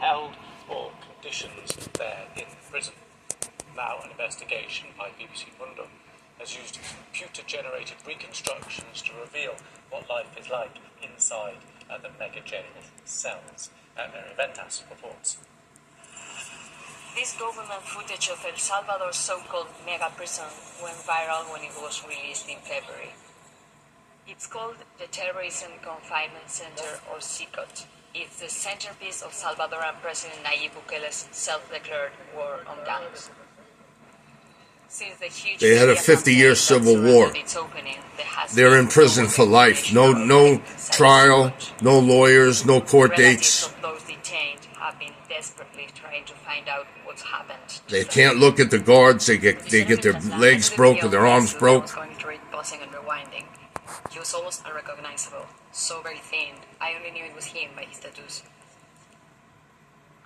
held or conditions there in prison. Now, an investigation by BBC Mundo has used computer-generated reconstructions to reveal what life is like inside the mega jail cells. Mary Ventas reports. This government footage of El Salvador's so-called mega prison went viral when it was released in February. It's called the Terrorism Confinement Center, or CICOT. It's the centerpiece of Salvadoran President Nayib Bukele's self-declared war on gangs. Since the huge They had a 50-year civil war. They're in prison for life. No trial, no lawyers, no court dates. Those detained have been desperately trying to find out what's happened. They can't look at the guards. They get their legs broke or their arms broke. Pausing and rewinding. He was almost unrecognizable, so very thin. I only knew it was him by his tattoos.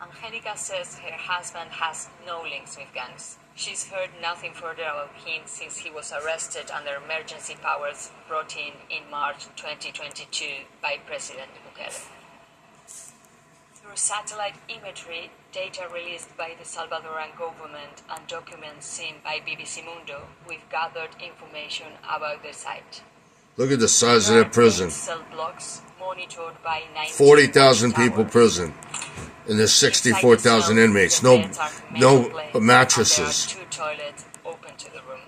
Angelica says her husband has no links with gangs. She's heard nothing further about him since he was arrested under emergency powers brought in March 2022 by President Bukele. Through satellite imagery, data released by the Salvadoran government, and documents seen by BBC Mundo, we've gathered information about the site. Look at the size of that prison. Cell blocks monitored by 40,000 people prison. And there's 64,000 inmates. No mattresses. There are 2 toilets open to the room.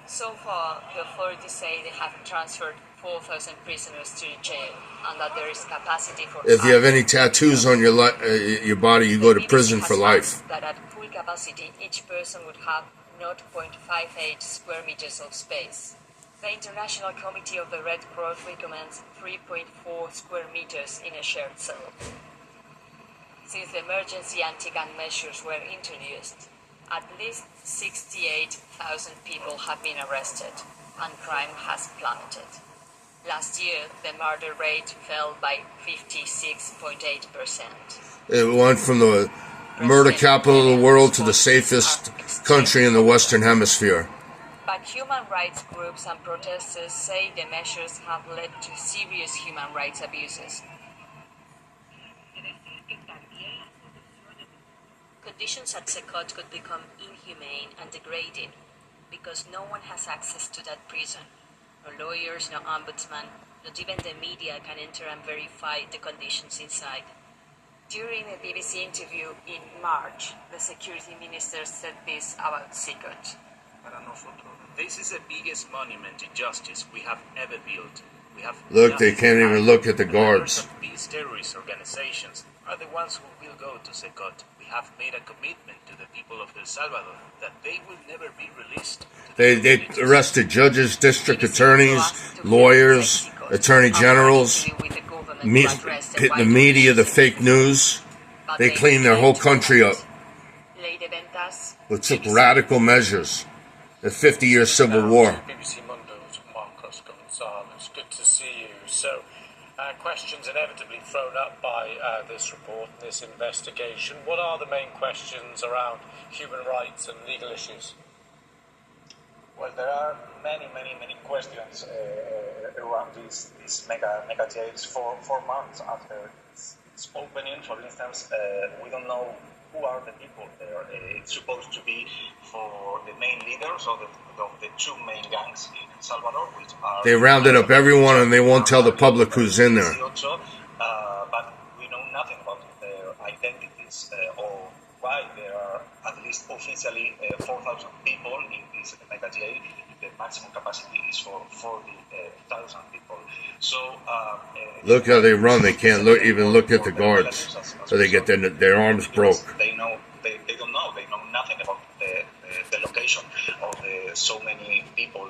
So far, the authorities say they have transferred 4,000 prisoners to the jail, and that there is capacity for. If you have any tattoos on your body, you go to prison for life. That at full capacity, each person would have 0.58 square meters of space. The International Committee of the Red Cross recommends 3.4 square meters in a shared cell. Since the emergency anti-gang measures were introduced, at least 68,000 people have been arrested, and crime has plummeted. Last year, the murder rate fell by 56.8%. It went from the murder capital of the world to the safest country in the Western Hemisphere. But human rights groups and protesters say the measures have led to serious human rights abuses. Conditions at CICOT could become inhumane and degrading because no one has access to that prison. No lawyers, no ombudsman, not even the media can enter and verify the conditions inside. During a BBC interview in March, the security minister said this about CICOT. This is the biggest monument to justice we have ever built. Look, they can't even look at the guards. These terrorist organizations are the ones who will go to CICOT. We have made a commitment to the people of El Salvador that they will never be released. They arrested judges, district attorneys, lawyers, attorney generals, the media, the fake news. They cleaned their whole country up. They took radical measures. The 50-year civil war. Good to see you. So, questions inevitably thrown up by this report, this investigation. What are the main questions around human rights and legal issues? Well, there are many questions around these mega jails for 4 months after its opening. For instance, we don't know who are the people there. It's supposed to be for the main leaders of the 2 main gangs in El Salvador, which are... They rounded up everyone and they won't tell the public who's in there. But we know nothing about their identities or why there are at least officially 4,000 people in this mega jail. The maximum capacity is for 40,000 people. So look how they run. They can't even look at the guards, so they get their arms broke. They don't know. They know nothing about the location of so many people